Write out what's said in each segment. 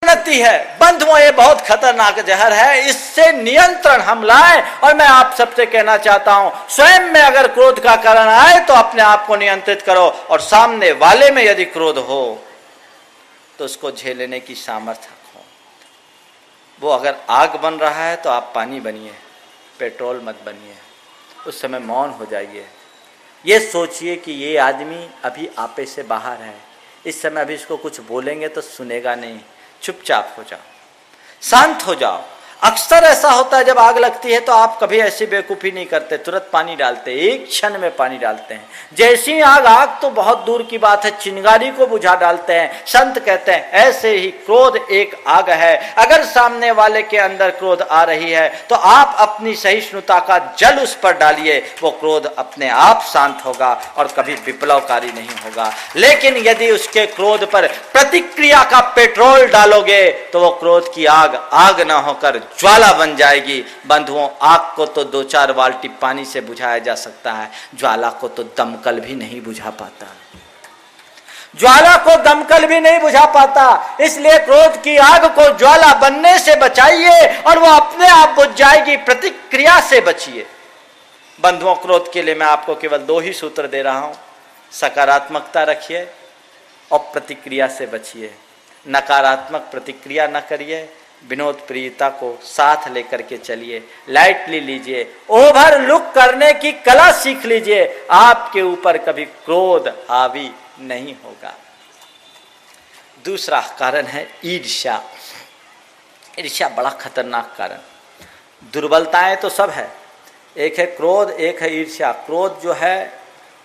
नती है बंधुओं, ये बहुत खतरनाक जहर है, इससे नियंत्रण हम लाएं। और मैं आप सबसे कहना चाहता हूं, स्वयं में अगर क्रोध का कारण आए तो अपने आप को नियंत्रित करो, और सामने वाले में यदि क्रोध हो तो उसको झेलने की सामर्थ्य रखो। वो अगर आग बन रहा है तो आप पानी बनिए, पेट्रोल मत बनिए। उस समय मौन हो जाइए, ये सोचिए कि ये आदमी अभी आपे से बाहर है, इस समय अभी इसको कुछ बोलेंगे तो सुनेगा नहीं, चुपचाप हो जाओ, शांत हो जाओ। अक्सर ऐसा होता है जब आग लगती है तो आप कभी ऐसी बेवकूफ़ी नहीं करते, तुरंत पानी डालते, एक क्षण में पानी डालते हैं। जैसी आग तो बहुत दूर की बात है, चिंगारी को बुझा डालते हैं। संत कहते हैं ऐसे ही क्रोध एक आग है, अगर सामने वाले के अंदर क्रोध आ रही है तो आप अपनी सहिष्णुता का जल उस पर डालिए, वो क्रोध अपने आप शांत होगा और कभी विप्लवकारी नहीं होगा। लेकिन यदि उसके क्रोध पर प्रतिक्रिया का पेट्रोल डालोगे तो वो क्रोध की आग आग ना होकर ज्वाला बन जाएगी। बंधुओं, आग को तो 2-4 बाल्टी पानी से बुझाया जा सकता है, ज्वाला को तो दमकल भी नहीं बुझा पाता, ज्वाला को दमकल भी नहीं बुझा पाता। इसलिए क्रोध की आग को ज्वाला बनने से बचाइए और वो अपने आप बुझ जाएगी, प्रतिक्रिया से बचिए। बंधुओं, क्रोध के लिए मैं आपको केवल 2 ही सूत्र दे रहा हूं, सकारात्मकता रखिए और प्रतिक्रिया से बचिए। नकारात्मक प्रतिक्रिया न करिए, विनोद प्रियता को साथ लेकर के चलिए, लाइटली लीजिए, ओवर लुक करने की कला सीख लीजिए, आपके ऊपर कभी क्रोध हावी नहीं होगा। दूसरा कारण है ईर्ष्या। ईर्ष्या बड़ा खतरनाक कारण। दुर्बलताएं तो सब है, एक है क्रोध, एक है ईर्ष्या। क्रोध जो है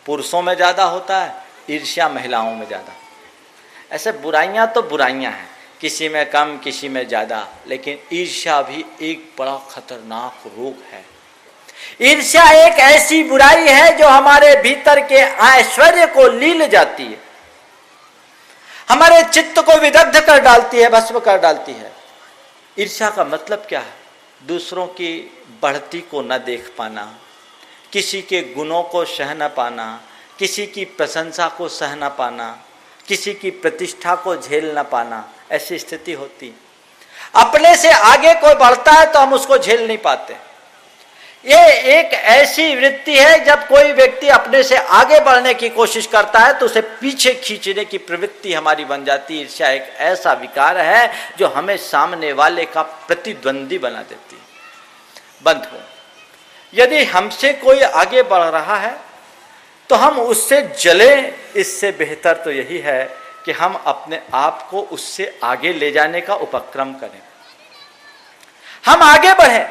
पुरुषों में ज़्यादा होता है, ईर्ष्या महिलाओं में ज़्यादा। ऐसे बुराइयां तो बुराइयां हैं, किसी में कम किसी में ज़्यादा, लेकिन ईर्ष्या भी एक बड़ा खतरनाक रोग है। ईर्ष्या एक ऐसी बुराई है जो हमारे भीतर के ऐश्वर्य को लील जाती है, हमारे चित्त को विदग्ध कर डालती है, भस्म कर डालती है। ईर्ष्या का मतलब क्या है? दूसरों की बढ़ती को न देख पाना, किसी के गुणों को सह न पाना, किसी की प्रशंसा को सह न पाना, किसी की प्रतिष्ठा को झेल न पाना, ऐसी स्थिति होती। अपने से आगे कोई बढ़ता है तो हम उसको झेल नहीं पाते। ये एक ऐसी वृत्ति है, जब कोई व्यक्ति अपने से आगे बढ़ने की कोशिश करता है तो उसे पीछे खींचने की प्रवृत्ति हमारी बन जाती है। ईर्ष्या एक ऐसा विकार है जो हमें सामने वाले का प्रतिद्वंदी बना देती है। बंधुओं, यदि हमसे कोई आगे बढ़ रहा है तो हम उससे जले, इससे बेहतर तो यही है कि हम अपने आप को उससे आगे ले जाने का उपक्रम करें, हम आगे बढ़ें।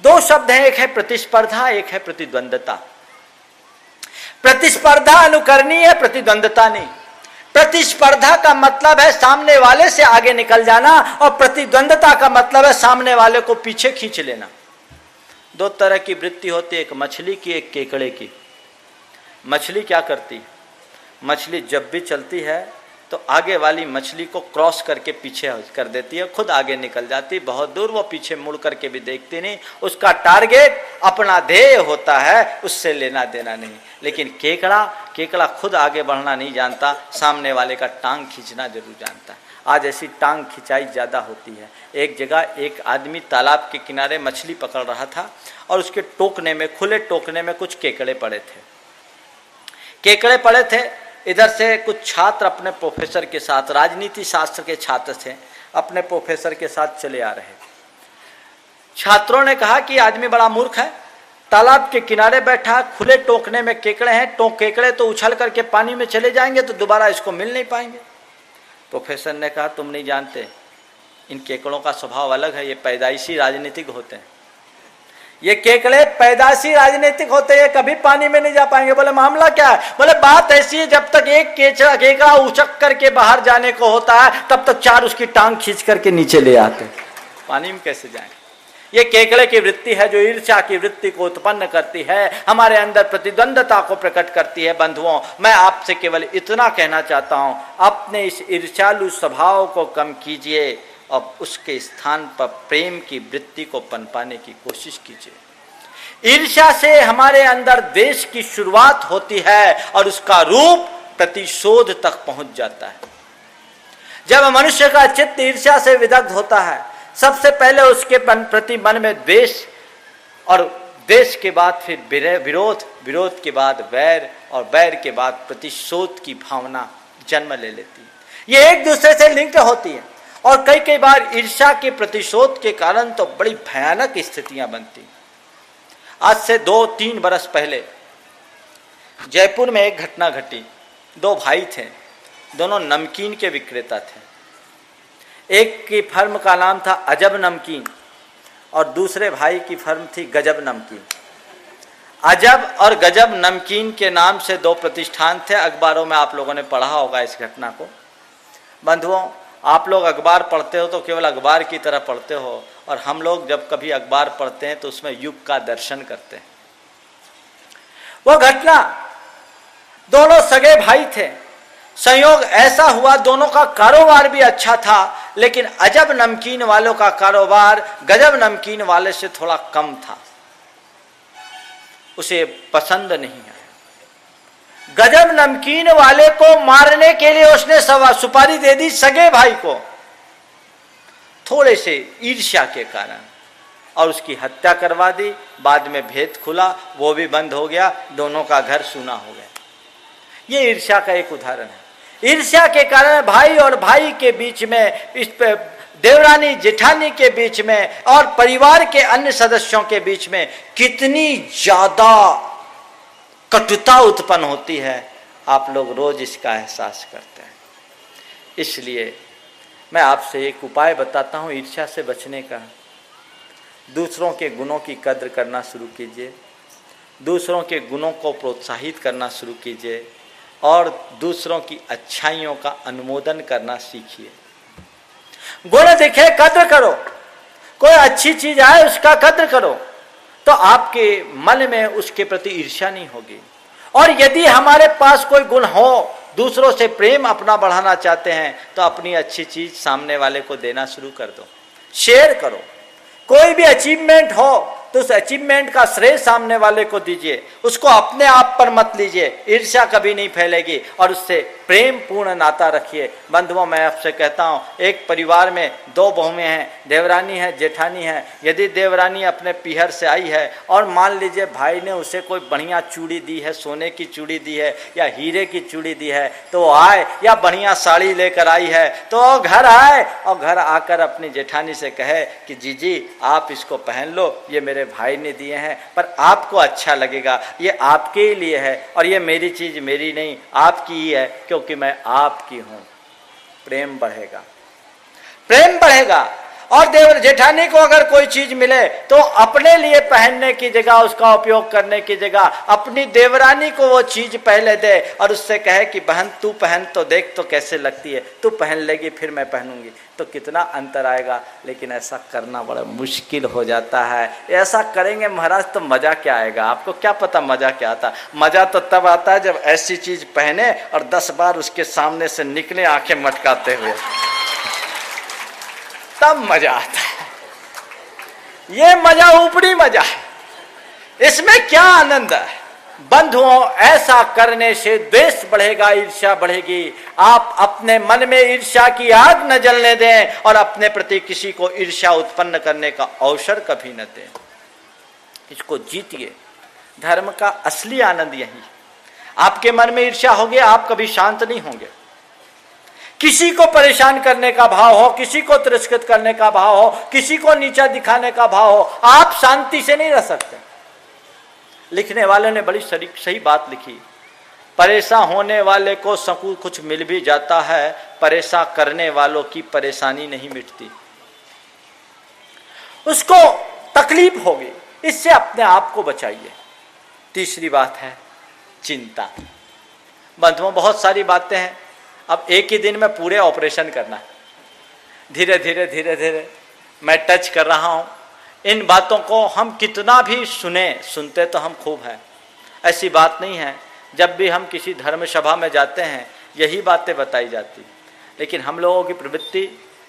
2 शब्द हैं, एक है प्रतिस्पर्धा, एक है प्रतिद्वंदता। प्रतिस्पर्धा अनुकरणीय है, प्रतिद्वंदता नहीं। प्रतिस्पर्धा का मतलब है सामने वाले से आगे निकल जाना, और प्रतिद्वंदता का मतलब है सामने वाले को पीछे खींच लेना। 2 तरह की वृत्ति होती है, एक मछली की, एक केकड़े की। मछली क्या करती? मछली जब भी चलती है तो आगे वाली मछली को क्रॉस करके पीछे कर देती है, खुद आगे निकल जाती, बहुत दूर, वो पीछे मुड़ करके भी देखती नहीं। उसका टारगेट अपना ध्येय होता है, उससे लेना देना नहीं। लेकिन केकड़ा खुद आगे बढ़ना नहीं जानता, सामने वाले का टांग खींचना जरूर जानता है। आज ऐसी टांग खिंचाई ज़्यादा होती है। एक जगह एक आदमी तालाब के किनारे मछली पकड़ रहा था और उसके टोकने में, खुले टोकने में कुछ केकड़े पड़े थे। इधर से कुछ छात्र अपने प्रोफेसर के साथ, राजनीति शास्त्र के छात्र थे, अपने प्रोफेसर के साथ चले आ रहे। छात्रों ने कहा कि आदमी बड़ा मूर्ख है, तालाब के किनारे बैठा, खुले टोकने में केकड़े हैं, केकड़े तो उछल करके पानी में चले जाएंगे तो दोबारा इसको मिल नहीं पाएंगे। प्रोफेसर ने कहा, तुम नहीं जानते, इन केकड़ों का स्वभाव अलग है, ये पैदाइशी राजनीतिक होते हैं। ये केकड़े पैदाइशी राजनीतिक होते हैं, कभी पानी में नहीं जा पाएंगे। बोले मामला क्या है? बोले बात ऐसी है, जब तक एक केकड़ा उछक करके बाहर जाने को होता है तब तक 4 उसकी टांग खींच करके नीचे ले आते, पानी में कैसे जाएंगे? ये केकड़े की वृत्ति है जो ईर्ष्या की वृत्ति को उत्पन्न करती है, हमारे अंदर प्रतिद्वंदता को प्रकट करती है। बंधुओं, मैं आपसे केवल इतना कहना चाहता हूं, अपने इस ईर्ष्यालु स्वभाव को कम कीजिए और उसके स्थान पर प्रेम की वृत्ति को पनपाने की कोशिश कीजिए। ईर्ष्या से हमारे अंदर द्वेष की शुरुआत होती है और उसका रूप प्रतिशोध तक पहुंच जाता है। जब मनुष्य का चित्त ईर्ष्या से विदग्ध होता है, सबसे पहले उसके प्रति मन में द्वेष, और द्वेष के बाद फिर विरोध, विरोध के बाद वैर, और वैर के बाद प्रतिशोध की भावना जन्म ले लेती है। ये एक दूसरे से लिंक होती है, और कई कई बार ईर्ष्या के प्रतिशोध के कारण तो बड़ी भयानक स्थितियां बनती। आज से 2-3 बरस पहले जयपुर में एक घटना घटी। 2 भाई थे, दोनों नमकीन के विक्रेता थे। एक की फर्म का नाम था अजब नमकीन, और दूसरे भाई की फर्म थी गजब नमकीन। अजब और गजब नमकीन के नाम से 2 प्रतिष्ठान थे। अखबारों में आप लोगों ने पढ़ा होगा इस घटना को। बंधुओं, आप लोग अखबार पढ़ते हो तो केवल अखबार की तरह पढ़ते हो, और हम लोग जब कभी अखबार पढ़ते हैं तो उसमें युग का दर्शन करते हैं। वो घटना, दोनों सगे भाई थे। संयोग ऐसा हुआ, दोनों का कारोबार भी अच्छा था, लेकिन अजब नमकीन वालों का कारोबार गजब नमकीन वाले से थोड़ा कम था। उसे पसंद नहीं आया। गजब नमकीन वाले को मारने के लिए उसने सुपारी दे दी सगे भाई को, थोड़े से ईर्ष्या के कारण, और उसकी हत्या करवा दी। बाद में भेद खुला, वो भी बंद हो गया, दोनों का घर सूना हो गया। ये ईर्ष्या का एक उदाहरण है। ईर्ष्या के कारण भाई और भाई के बीच में, इस पे देवरानी जेठानी के बीच में, और परिवार के अन्य सदस्यों के बीच में कितनी ज्यादा कटुता उत्पन्न होती है, आप लोग रोज इसका एहसास करते हैं। इसलिए मैं आपसे एक उपाय बताता हूं ईर्ष्या से बचने का। दूसरों के गुणों की कद्र करना शुरू कीजिए, दूसरों के गुणों को प्रोत्साहित करना शुरू कीजिए, और दूसरों की अच्छाइयों का अनुमोदन करना सीखिए। गुण दिखे कद्र करो, कोई अच्छी चीज आए उसका कद्र करो, तो आपके मन में उसके प्रति ईर्ष्या नहीं होगी। और यदि हमारे पास कोई गुण हो, दूसरों से प्रेम अपना बढ़ाना चाहते हैं, तो अपनी अच्छी चीज सामने वाले को देना शुरू कर दो, शेयर करो। कोई भी अचीवमेंट हो तो उस अचीवमेंट का श्रेय सामने वाले को दीजिए, उसको अपने आप पर मत लीजिए। ईर्ष्या कभी नहीं फैलेगी, और उससे प्रेम पूर्ण नाता रखिए। बंधुओं, मैं आपसे कहता हूं, एक परिवार में 2 बहुएं हैं, देवरानी है, जेठानी है। यदि देवरानी अपने पीहर से आई है, और मान लीजिए भाई ने उसे कोई बढ़िया चूड़ी दी है, सोने की चूड़ी दी है या हीरे की चूड़ी दी है, तो वो आए, या बढ़िया साड़ी लेकर आई है, तो वो घर आए और घर आकर अपनी जेठानी से कहे कि जीजी आप इसको पहन लो, ये मेरे भाई ने दिए हैं, पर आपको अच्छा लगेगा, ये आपके ही लिए है, और ये मेरी चीज मेरी नहीं आपकी ही है, क्योंकि मैं आपकी हूं। प्रेम बढ़ेगा, प्रेम बढ़ेगा। और देवर जेठानी को अगर कोई चीज मिले तो अपने लिए पहनने की जगह, उसका उपयोग करने की जगह अपनी देवरानी को वो चीज पहले दे, और उससे कहे कि बहन तू पहन तो देख तो कैसे लगती है, तू पहन लेगी फिर मैं पहनूंगी, तो कितना अंतर आएगा। लेकिन ऐसा करना बड़ा मुश्किल हो जाता है। ऐसा करेंगे महाराज तो मजा क्या आएगा? आपको क्या पता मजा क्या आता? मजा तो तब आता है जब ऐसी चीज पहने और 10 बार उसके सामने से निकले आंखें मटकाते हुए, तब मजा आता है। ये मजा ऊपरी मजा है, इसमें क्या आनंद है? बंधुओं, ऐसा करने से द्वेष बढ़ेगा, ईर्ष्या बढ़ेगी। आप अपने मन में ईर्ष्या की आग न जलने दें, और अपने प्रति किसी को ईर्ष्या उत्पन्न करने का अवसर कभी न दें। इसको जीतिए। धर्म का असली आनंद यही। आपके मन में ईर्ष्या होगी, आप कभी शांत नहीं होंगे। किसी को परेशान करने का भाव हो, किसी को तिरस्कृत करने का भाव हो, किसी को नीचा दिखाने का भाव हो, आप शांति से नहीं रह सकते। लिखने वाले ने बड़ी सही बात लिखी, परेशान होने वाले को सकून कुछ मिल भी जाता है, परेशान करने वालों की परेशानी नहीं मिटती। उसको तकलीफ होगी, इससे अपने आप को बचाइए। तीसरी बात है चिंता। बंधुओं, बहुत सारी बातें हैं, अब एक ही दिन में पूरे ऑपरेशन करना है। धीरे धीरे धीरे धीरे मैं टच कर रहा हूं। इन बातों को हम कितना भी सुनते तो हम खूब हैं, ऐसी बात नहीं है। जब भी हम किसी धर्म सभा में जाते हैं यही बातें बताई जाती, लेकिन हम लोगों की प्रवृत्ति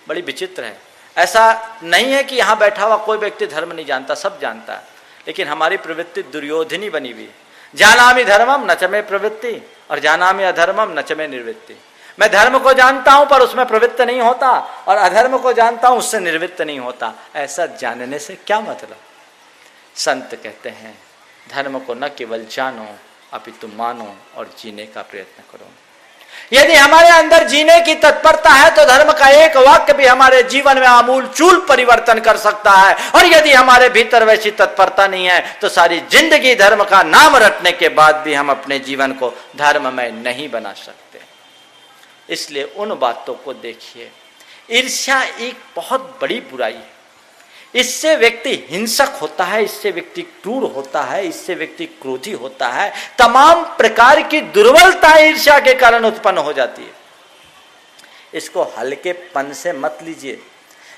बड़ी विचित्र है। ऐसा नहीं है कि यहाँ बैठा हुआ कोई व्यक्ति धर्म नहीं जानता, सब जानता है, लेकिन हमारी प्रवृत्ति दुर्योधनी बनी हुई है। जानामि धर्मम न च मे प्रवृत्ति और जानामि अधर्मम न च मे निवृत्ति। मैं धर्म को जानता हूं पर उसमें प्रवृत्त नहीं होता, और अधर्म को जानता हूं उससे निर्वृत्त नहीं होता। ऐसा जानने से क्या मतलब? संत कहते हैं धर्म को न केवल जानो अपितु मानो और जीने का प्रयत्न करो। यदि हमारे अंदर जीने की तत्परता है तो धर्म का एक वाक्य भी हमारे जीवन में आमूल चूल परिवर्तन कर सकता है, और यदि हमारे भीतर वैसी तत्परता नहीं है तो सारी जिंदगी धर्म का नाम रटने के बाद भी हम अपने जीवन को धर्ममय नहीं बना सकते। इसलिए उन बातों को देखिए। ईर्ष्या एक बहुत बड़ी बुराई है। इससे व्यक्ति हिंसक होता है, इससे व्यक्ति क्रूर होता है, इससे व्यक्ति क्रोधी होता है। तमाम प्रकार की दुर्बलता ईर्ष्या के कारण उत्पन्न हो जाती है। इसको हल्केपन से मत लीजिए।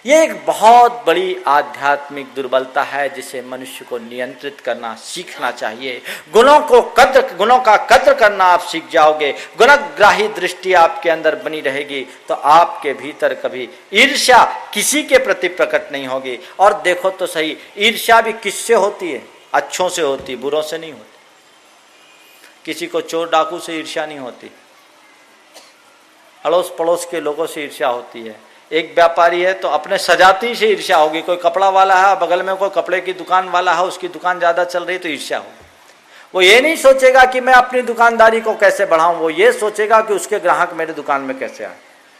यह एक बहुत बड़ी आध्यात्मिक दुर्बलता है जिसे मनुष्य को नियंत्रित करना सीखना चाहिए। गुणों का कद्र करना आप सीख जाओगे, गुणग्राही दृष्टि आपके अंदर बनी रहेगी, तो आपके भीतर कभी ईर्ष्या किसी के प्रति प्रकट नहीं होगी। और देखो तो सही, ईर्ष्या भी किससे होती है? अच्छों से होती, बुरों से नहीं होती। किसी को चोर डाकू से ईर्ष्या नहीं होती, अड़ोस पड़ोस के लोगों से ईर्ष्या होती है। एक व्यापारी है तो अपने सजाती से ईर्ष्या होगी। कोई कपड़ा वाला है, बगल में कोई कपड़े की दुकान वाला है, उसकी दुकान ज्यादा चल रही है तो ईर्ष्या होगी। वो ये नहीं सोचेगा कि मैं अपनी दुकानदारी को कैसे बढ़ाऊं, वो ये सोचेगा कि उसके ग्राहक मेरे दुकान में कैसे आए।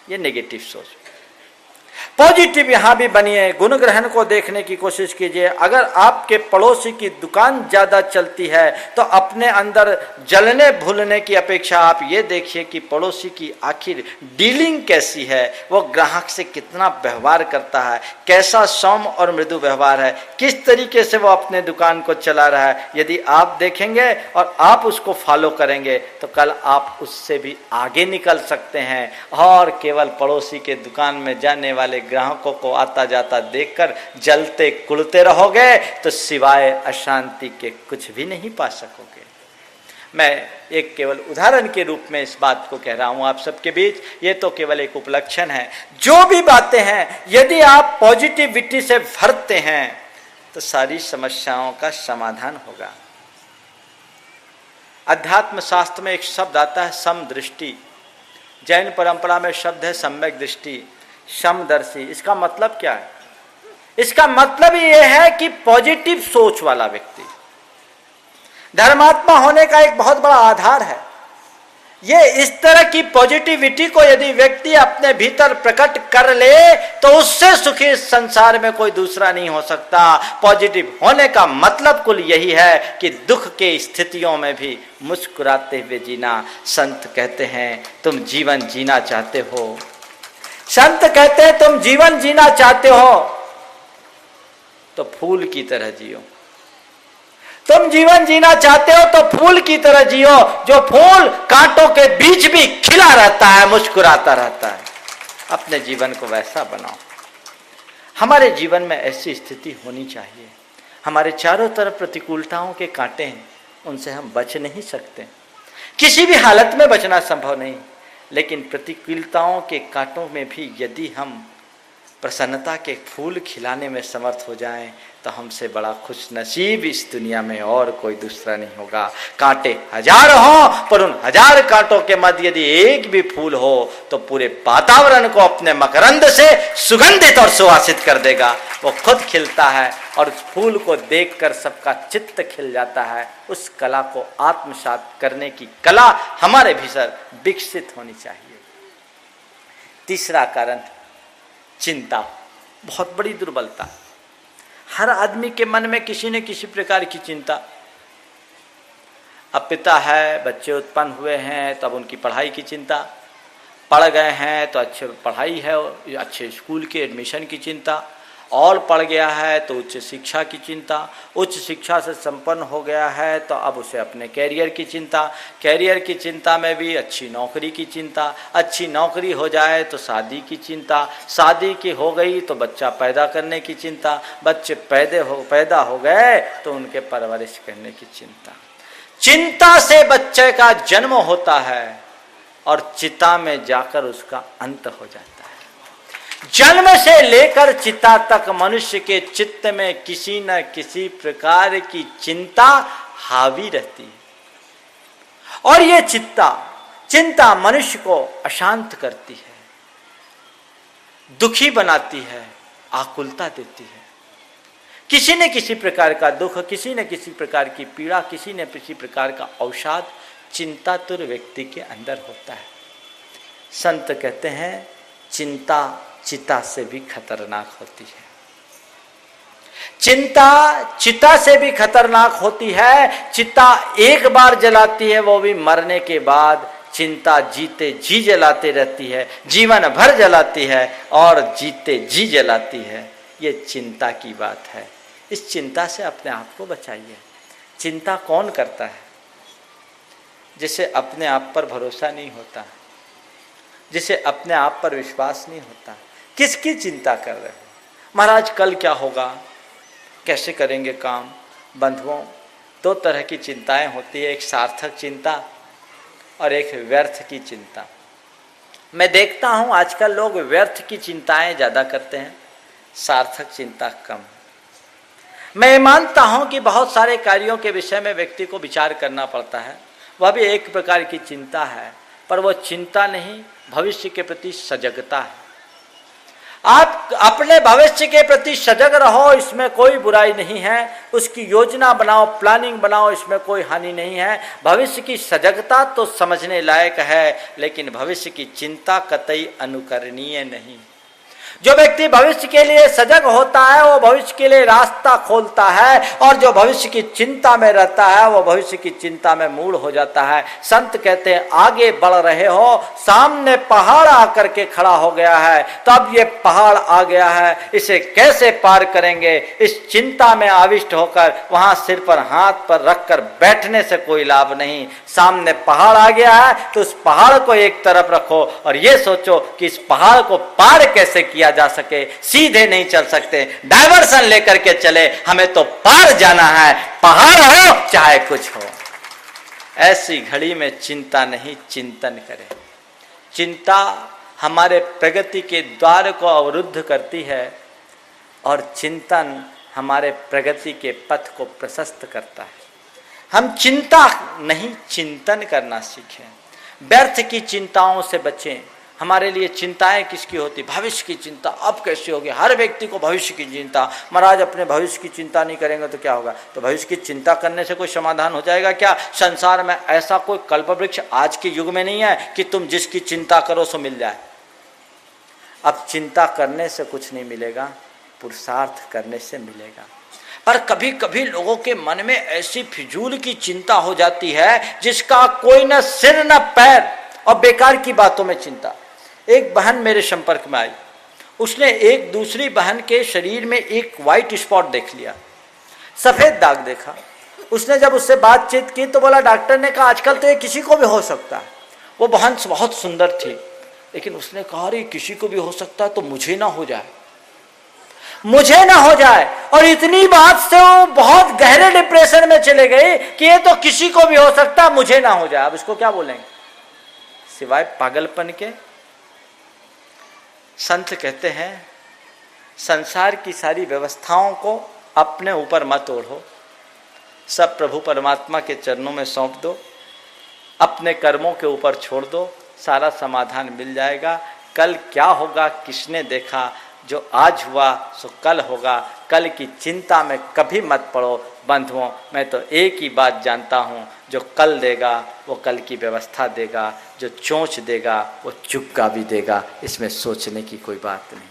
ये नेगेटिव सोच। पॉजिटिव यहां भी बनिए, गुण ग्रहण को देखने की कोशिश कीजिए। अगर आपके पड़ोसी की दुकान ज्यादा चलती है तो अपने अंदर जलने भूलने की अपेक्षा आप ये देखिए कि पड़ोसी की आखिर डीलिंग कैसी है, वो ग्राहक से कितना व्यवहार करता है, कैसा सौम्य और मृदु व्यवहार है, किस तरीके से वो अपने दुकान को चला रहा है। यदि आप देखेंगे और आप उसको फॉलो करेंगे तो कल आप उससे भी आगे निकल सकते हैं। और केवल पड़ोसी के दुकान में जाने वाले ग्राहकों को आता जाता देखकर जलते कुड़ते रहोगे तो सिवाय अशांति के कुछ भी नहीं पा सकोगे। मैं एक केवल उदाहरण के रूप में इस बात को कह रहा हूं आप सबके बीच। ये तो केवल एक उपलक्षण है। जो भी बातें हैं यदि आप पॉजिटिविटी से भरते हैं तो सारी समस्याओं का समाधान होगा। अध्यात्म शास्त्र में एक शब्द आता है समदृष्टि। जैन परंपरा में शब्द है सम्यक दृष्टि, समदर्शी। इसका मतलब क्या है? इसका मतलब यह है कि पॉजिटिव सोच वाला व्यक्ति धर्मात्मा होने का एक बहुत बड़ा आधार है। ये इस तरह की पॉजिटिविटी को यदि व्यक्ति अपने भीतर प्रकट कर ले तो उससे सुखी संसार में कोई दूसरा नहीं हो सकता। पॉजिटिव होने का मतलब कुल यही है कि दुख के स्थितियों में भी मुस्कुराते हुए जीना। संत कहते हैं तुम जीवन जीना चाहते हो, संत कहते हैं तुम जीवन जीना चाहते हो तो फूल की तरह जियो। तुम जीवन जीना चाहते हो तो फूल की तरह जियो, जो फूल कांटों के बीच भी खिला रहता है, मुस्कुराता रहता है। अपने जीवन को वैसा बनाओ। हमारे जीवन में ऐसी स्थिति होनी चाहिए। हमारे चारों तरफ प्रतिकूलताओं के कांटे हैं, उनसे हम बच नहीं सकते, किसी भी हालत में बचना संभव नहीं। लेकिन प्रतिकूलताओं के कांटों में भी यदि हम प्रसन्नता के फूल खिलाने में समर्थ हो जाएं तो हमसे बड़ा खुश नसीब इस दुनिया में और कोई दूसरा नहीं होगा। कांटे हजार हों पर उन हजार कांटों के मध्य यदि एक भी फूल हो तो पूरे वातावरण को अपने मकरंद से सुगंधित और सुवासित कर देगा। वो खुद खिलता है और उस फूल को देखकर सबका चित्त खिल जाता है। उस कला को आत्मसात करने की कला हमारे भीतर विकसित होनी चाहिए। तीसरा कारण चिंता, बहुत बड़ी दुर्बलता। हर आदमी के मन में किसी न किसी प्रकार की चिंता। अब पिता है, बच्चे उत्पन्न हुए हैं तो अब उनकी पढ़ाई की चिंता, पढ़ गए हैं तो अच्छे पढ़ाई है, अच्छे स्कूल के एडमिशन की चिंता, और पढ़ गया है तो उच्च शिक्षा की चिंता, उच्च शिक्षा से संपन्न हो गया है तो अब उसे अपने कैरियर की चिंता, कैरियर की चिंता में भी अच्छी नौकरी की चिंता, अच्छी नौकरी हो जाए तो शादी की चिंता, शादी की हो गई तो बच्चा पैदा करने की चिंता, बच्चे पैदा हो गए तो उनके परवरिश करने की चिंता। चिंता से बच्चे का जन्म होता है और चिता में जाकर उसका अंत हो जाता है। जन्म से लेकर चिता तक मनुष्य के चित्त में किसी न किसी प्रकार की चिंता हावी रहती है। और ये चिंता मनुष्य को अशांत करती है, दुखी बनाती है, आकुलता देती है। किसी न किसी प्रकार का दुख, किसी न किसी प्रकार की पीड़ा, किसी न किसी प्रकार का अवसाद चिंतातुर व्यक्ति के अंदर होता है। संत कहते हैं चिंता चिता से भी खतरनाक होती है। चिंता चिता से भी खतरनाक होती है। चिता एक बार जलाती है, वो भी मरने के बाद। चिंता जीते जी जलाते रहती है, जीवन भर जलाती है और जीते जी जलाती है। ये चिंता की बात है। इस चिंता से अपने आप को बचाइए। चिंता कौन करता है? जिसे अपने आप पर भरोसा नहीं होता, जिसे अपने आप पर विश्वास नहीं होता। किसकी चिंता कर रहे हो? महाराज कल क्या होगा, कैसे करेंगे काम? बंधुओं, दो तरह की चिंताएं होती है, एक सार्थक चिंता और एक व्यर्थ की चिंता। मैं देखता हूं आजकल लोग व्यर्थ की चिंताएं ज्यादा करते हैं, सार्थक चिंता कम। मैं मानता हूं कि बहुत सारे कार्यों के विषय में व्यक्ति को विचार करना पड़ता है, वह भी एक प्रकार की चिंता है, पर वह चिंता नहीं, भविष्य के प्रति सजगता है। आप अपने भविष्य के प्रति सजग रहो, इसमें कोई बुराई नहीं है। उसकी योजना बनाओ, प्लानिंग बनाओ, इसमें कोई हानि नहीं है। भविष्य की सजगता तो समझने लायक है, लेकिन भविष्य की चिंता कतई अनुकरणीय नहीं। जो व्यक्ति भविष्य के लिए सजग होता है वो भविष्य के लिए रास्ता खोलता है, और जो भविष्य की चिंता में रहता है वो भविष्य की चिंता में मूढ़ हो जाता है। संत कहते हैं आगे बढ़ रहे हो, सामने पहाड़ आकर के खड़ा हो गया है, तब ये पहाड़ आ गया है, इसे कैसे पार करेंगे? इस चिंता में आविष्ट होकर वहां सिर पर हाथ पर रखकर बैठने से कोई लाभ नहीं। सामने पहाड़ आ गया है तो उस पहाड़ को एक तरफ रखो और ये सोचो कि इस पहाड़ को पार कैसे किया जा सके। सीधे नहीं चल सकते, डायवर्सन लेकर के चले, हमें तो पार जाना है, पहाड़ हो चाहे कुछ हो। ऐसी घड़ी में चिंता नहीं, चिंतन करें। चिंता हमारे प्रगति के द्वार को अवरुद्ध करती है और चिंतन हमारे प्रगति के पथ को प्रशस्त करता है। हम चिंता नहीं, चिंतन करना सीखें। व्यर्थ की चिंताओं से बचें। हमारे लिए चिंताएं किसकी होती? भविष्य की चिंता। अब कैसे होगी? हर व्यक्ति को भविष्य की चिंता। महाराज अपने भविष्य की चिंता नहीं करेंगे तो क्या होगा? तो भविष्य की चिंता करने से कोई समाधान हो जाएगा क्या? संसार में ऐसा कोई कल्पवृक्ष आज के युग में नहीं है कि तुम जिसकी चिंता करो सो मिल जाए। अब चिंता करने से कुछ नहीं मिलेगा, पुरुषार्थ करने से मिलेगा। पर कभी कभी लोगों के मन में ऐसी फिजूल की चिंता हो जाती है जिसका कोई न सिर न पैर, और बेकार की बातों में चिंता। एक बहन मेरे संपर्क में आई, उसने एक दूसरी बहन के शरीर में एक वाइट स्पॉट देख लिया, सफेद दाग देखा। उसने जब उससे बातचीत की तो बोला, डॉक्टर ने कहा आजकल तो ये किसी को भी हो सकता है। वो बहन बहुत सुंदर थी, लेकिन उसने कहा अरे किसी को भी हो सकता है तो मुझे ना हो जाए, मुझे ना हो जाए। और इतनी बात से वो बहुत गहरे डिप्रेशन में चले गए कि ये तो किसी को भी हो सकता है, मुझे ना हो जाए। अब इसको क्या बोलेंगे सिवाय पागलपन के? संत कहते हैं संसार की सारी व्यवस्थाओं को अपने ऊपर मत ओढ़ो, सब प्रभु परमात्मा के चरणों में सौंप दो, अपने कर्मों के ऊपर छोड़ दो, सारा समाधान मिल जाएगा। कल क्या होगा किसने देखा? जो आज हुआ सो कल होगा। कल की चिंता में कभी मत पड़ो। बंधुओं, मैं तो एक ही बात जानता हूँ, जो कल देगा वो कल की व्यवस्था देगा, जो चोंच देगा वो चुपका भी देगा। इसमें सोचने की कोई बात नहीं।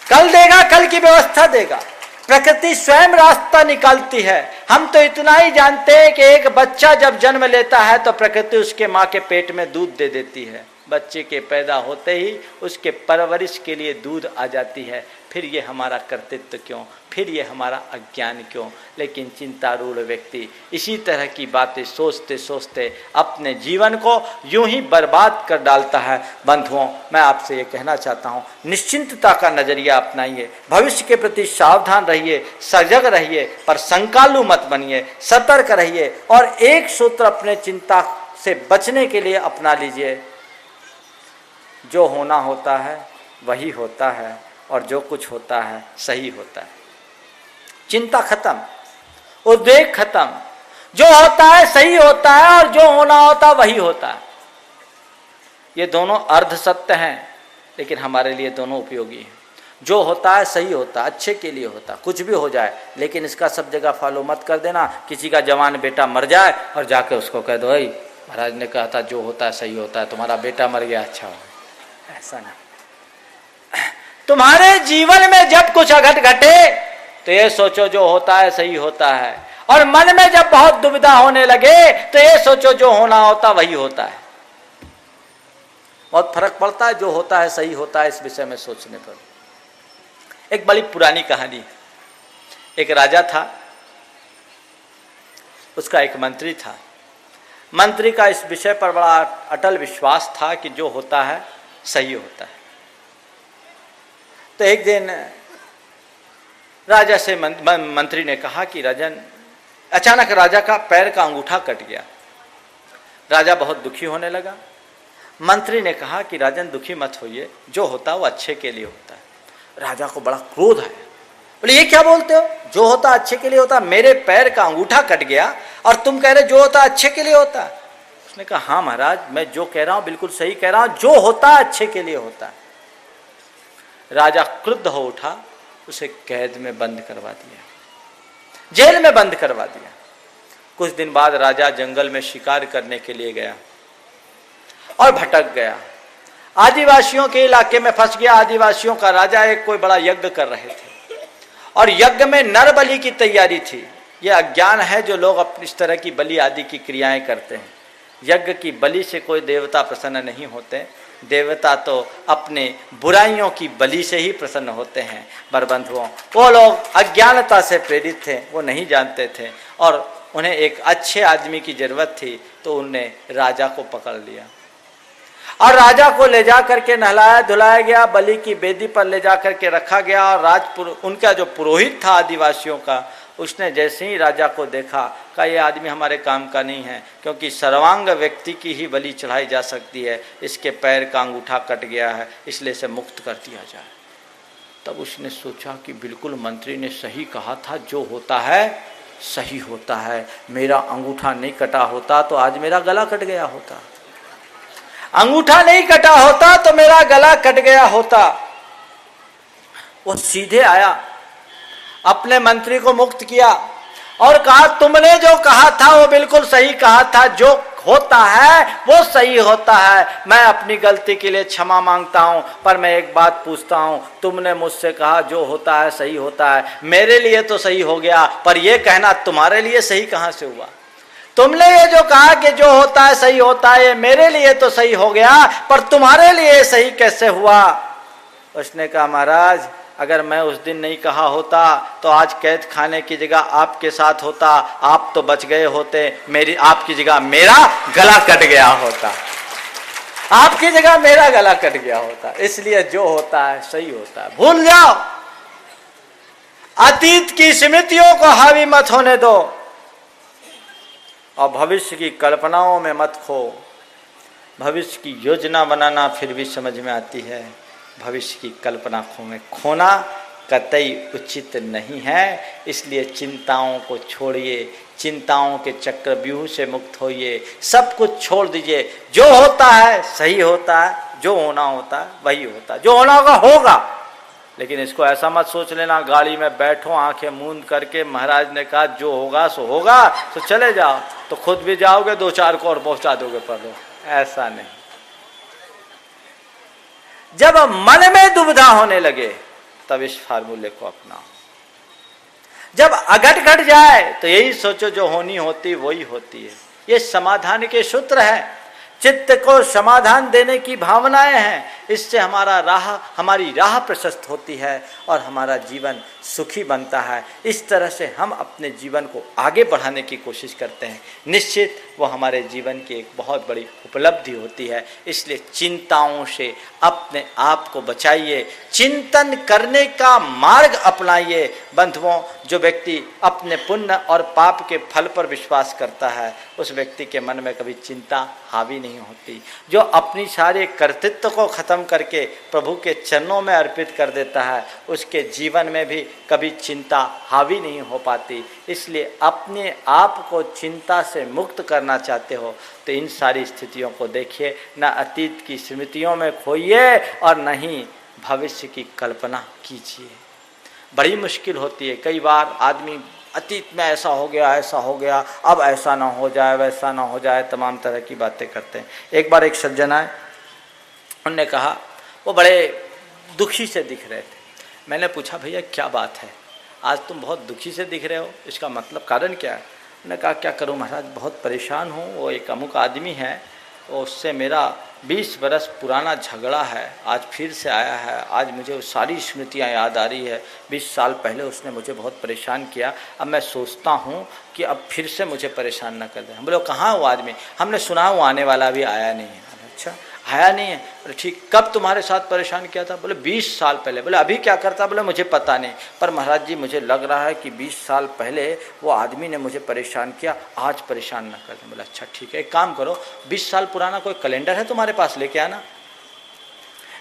कल देगा, कल की व्यवस्था देगा। प्रकृति स्वयं रास्ता निकालती है। हम तो इतना ही जानते हैं कि एक बच्चा जब जन्म लेता है तो प्रकृति उसके माँ के पेट में दूध दे देती है। बच्चे के पैदा होते ही उसके परवरिश के लिए दूध आ जाती है। फिर ये हमारा कर्तृत्व क्यों? फिर ये हमारा अज्ञान क्यों? लेकिन चिंतारूढ़ व्यक्ति इसी तरह की बातें सोचते सोचते अपने जीवन को यूं ही बर्बाद कर डालता है। बंधुओं, मैं आपसे ये कहना चाहता हूँ, निश्चिंतता का नजरिया अपनाइए, भविष्य के प्रति सावधान रहिए, सजग रहिए, पर संकालू मत बनिए, सतर्क रहिए। और एक सूत्र अपने चिंता से बचने के लिए अपना लीजिए, जो होना होता है वही होता है, और जो कुछ होता है सही होता है। चिंता खत्म, उद्वेग खत्म। जो होता है सही होता है, और जो होना होता वही होता है। ये दोनों अर्ध सत्य हैं, लेकिन हमारे लिए दोनों उपयोगी हैं। जो होता है सही होता है, अच्छे के लिए होता है, कुछ भी हो जाए, लेकिन इसका सब जगह फॉलो मत कर देना। किसी का जवान बेटा मर जाए और जाके उसको कह दो, भाई महाराज ने कहा था जो होता है सही होता है, तुम्हारा बेटा मर गया, अच्छा हो। ऐसा नहीं। तुम्हारे जीवन में जब कुछ अघट घटे तो ये सोचो जो होता है सही होता है, और मन में जब बहुत दुविधा होने लगे तो ये सोचो जो होना होता वही होता है। बहुत फर्क पड़ता है जो होता है सही होता है इस विषय में सोचने पर। एक बड़ी पुरानी कहानी, एक राजा था, उसका एक मंत्री था। मंत्री का इस विषय पर बड़ा अटल विश्वास था कि जो होता है सही होता है। तो एक दिन राजा से मंत्री ने कहा कि राजन, अचानक राजा का पैर का अंगूठा कट गया। राजा बहुत दुखी होने लगा। मंत्री ने कहा कि राजन दुखी मत होइए, जो होता है वो अच्छे के लिए होता है। राजा को बड़ा क्रोध आया, बोले ये क्या बोलते हो, जो होता अच्छे के लिए होता, मेरे पैर का अंगूठा कट गया और तुम कह रहे जो होता अच्छे के लिए होता। उसने कहा हाँ महाराज, मैं जो कह रहा हूं बिल्कुल सही कह रहा हूं, जो होता अच्छे के लिए होता है। राजा क्रुद्ध हो उठा, उसे कैद में बंद करवा दिया, जेल में बंद करवा दिया। कुछ दिन बाद राजा जंगल में शिकार करने के लिए गया और भटक गया, आदिवासियों के इलाके में फंस गया। आदिवासियों का राजा एक कोई बड़ा यज्ञ कर रहे थे और यज्ञ में नर बलि की तैयारी थी। यह अज्ञान है जो लोग अपनी इस तरह की बलि आदि की क्रियाएं करते हैं। यज्ञ की बलि से कोई देवता प्रसन्न नहीं होते, देवता तो अपने बुराइयों की बलि से ही प्रसन्न होते हैं। बरबंधुओं, वो लोग अज्ञानता से प्रेरित थे, वो नहीं जानते थे और उन्हें एक अच्छे आदमी की जरूरत थी, तो उनने राजा को पकड़ लिया और राजा को ले जा करके नहलाया धुलाया गया, बलि की बेदी पर ले जा करके रखा गया। और उनका जो पुरोहित था आदिवासियों का, उसने जैसे ही राजा को देखा, कहा ये आदमी हमारे काम का नहीं है, क्योंकि सर्वांग व्यक्ति की ही बलि चढ़ाई जा सकती है, इसके पैर का अंगूठा कट गया है, इसलिए इसे मुक्त कर दिया जाए। तब उसने सोचा कि बिल्कुल मंत्री ने सही कहा था, जो होता है सही होता है। मेरा अंगूठा नहीं कटा होता तो आज मेरा गला कट गया होता, अंगूठा नहीं कटा होता तो मेरा गला कट गया होता। वो सीधे आया, अपने मंत्री को मुक्त किया और कहा तुमने जो कहा था वो बिल्कुल सही कहा था, जो होता है वो सही होता है। मैं अपनी गलती के लिए क्षमा मांगता हूं, पर मैं एक बात पूछता हूं, तुमने मुझसे कहा जो होता है सही होता है, मेरे लिए तो सही हो गया, पर यह कहना तुम्हारे लिए सही कहां से हुआ? तुमने ये जो कहा कि जो होता है सही होता है, ये मेरे लिए तो सही हो गया, पर तुम्हारे लिए सही कैसे हुआ? उसने कहा महाराज, अगर मैं उस दिन नहीं कहा होता तो आज कैद खाने की जगह आपके साथ होता, आप तो बच गए होते, मेरी आपकी जगह मेरा गला कट गया होता, आपकी जगह मेरा गला कट गया होता। इसलिए जो होता है सही होता है। भूल जाओ, अतीत की स्मृतियों को हावी मत होने दो और भविष्य की कल्पनाओं में मत खो। भविष्य की योजना बनाना फिर भी समझ में आती है, भविष्य की कल्पना में खोना कतई उचित नहीं है। इसलिए चिंताओं को छोड़िए, चिंताओं के चक्रव्यूह से मुक्त होइए, सब कुछ छोड़ दीजिए। जो होता है सही होता है, जो होना होता है वही होता है, जो होना होगा होगा। लेकिन इसको ऐसा मत सोच लेना, गाड़ी में बैठो आंखें मूंद करके, महाराज ने कहा जो होगा सो होगा, तो चले जाओ, तो खुद भी जाओगे, दो चार को और पहुंचा दोगे पर लो। ऐसा नहीं। जब मन में दुविधा होने लगे तब इस फार्मूले को अपनाओ। जब अघट घट जाए तो यही सोचो जो होनी होती वही होती है। ये समाधान के सूत्र है, चित्त को समाधान देने की भावनाएं हैं। इससे हमारी राह प्रशस्त होती है और हमारा जीवन सुखी बनता है। इस तरह से हम अपने जीवन को आगे बढ़ाने की कोशिश करते हैं। निश्चित वो हमारे जीवन की एक बहुत बड़ी उपलब्धि होती है। इसलिए चिंताओं से अपने आप को बचाइए, चिंतन करने का मार्ग अपनाइए। बंधुओं, जो व्यक्ति अपने पुण्य और पाप के फल पर विश्वास करता है, उस व्यक्ति के मन में कभी चिंता हावी नहीं होती। जो अपनी सारे कर्तृत्व को खत्म करके प्रभु के चरणों में अर्पित कर देता है, उसके जीवन में भी कभी चिंता हावी नहीं हो पाती। इसलिए अपने आप को चिंता से मुक्त करना चाहते हो तो इन सारी स्थितियों को देखिए, न अतीत की स्मृतियों में खोइए और न ही भविष्य की कल्पना कीजिए। बड़ी मुश्किल होती है। कई बार आदमी अतीत में ऐसा हो गया, अब ऐसा ना हो जाए, वैसा ना हो जाए, तमाम तरह की बातें करते हैं। एक बार एक सज्जन आए, उन्होंने कहा, वो बड़े दुखी से दिख रहे थे। मैंने पूछा, भैया क्या बात है, आज तुम बहुत दुखी से दिख रहे हो, इसका मतलब कारण क्या है? उन्होंने कहा, क्या करूं महाराज, बहुत परेशान हूं। वो एक अमुक आदमी है, उससे मेरा 20 बरस पुराना झगड़ा है, आज फिर से आया है। आज मुझे वो सारी स्मृतियाँ याद आ रही है। 20 साल पहले उसने मुझे बहुत परेशान किया। अब मैं सोचता हूँ कि अब फिर से मुझे परेशान न कर दे। हम बोले, कहाँ वो आदमी? हमने सुना वो आने वाला भी आया नहीं है। अच्छा, आया नहीं है? बोले ठीक, कब तुम्हारे साथ परेशान किया था? बोले 20 साल पहले। बोले अभी क्या करता? बोले मुझे पता नहीं, पर महाराज जी मुझे लग रहा है कि 20 साल पहले वो आदमी ने मुझे परेशान किया, आज परेशान ना कर दें। बोले अच्छा ठीक है, एक काम करो, 20 साल पुराना कोई कैलेंडर है तुम्हारे पास, लेके आना।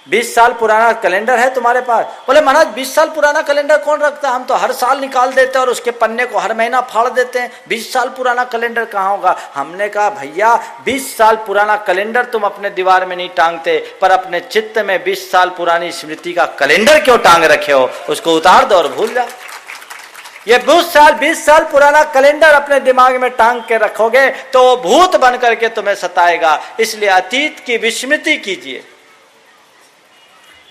20 साल पुराना कैलेंडर है तुम्हारे पास? बोले महाराज 20 साल पुराना कैलेंडर कौन रखता है, हम तो हर साल निकाल देते हैं और उसके पन्ने को हर महीना फाड़ देते हैं, 20 साल पुराना कैलेंडर कहाँ होगा? हमने कहा भैया 20 साल पुराना कैलेंडर तुम अपने दीवार में नहीं टांगते, पर अपने चित्त में 20 साल पुरानी स्मृति का कैलेंडर क्यों टांग रखे हो? उसको उतार दो और भूल जाओ। ये 20 साल पुराना कैलेंडर अपने दिमाग में टांग के रखोगे तो वो भूत बन करके तुम्हें सताएगा। इसलिए अतीत की विस्मृति कीजिए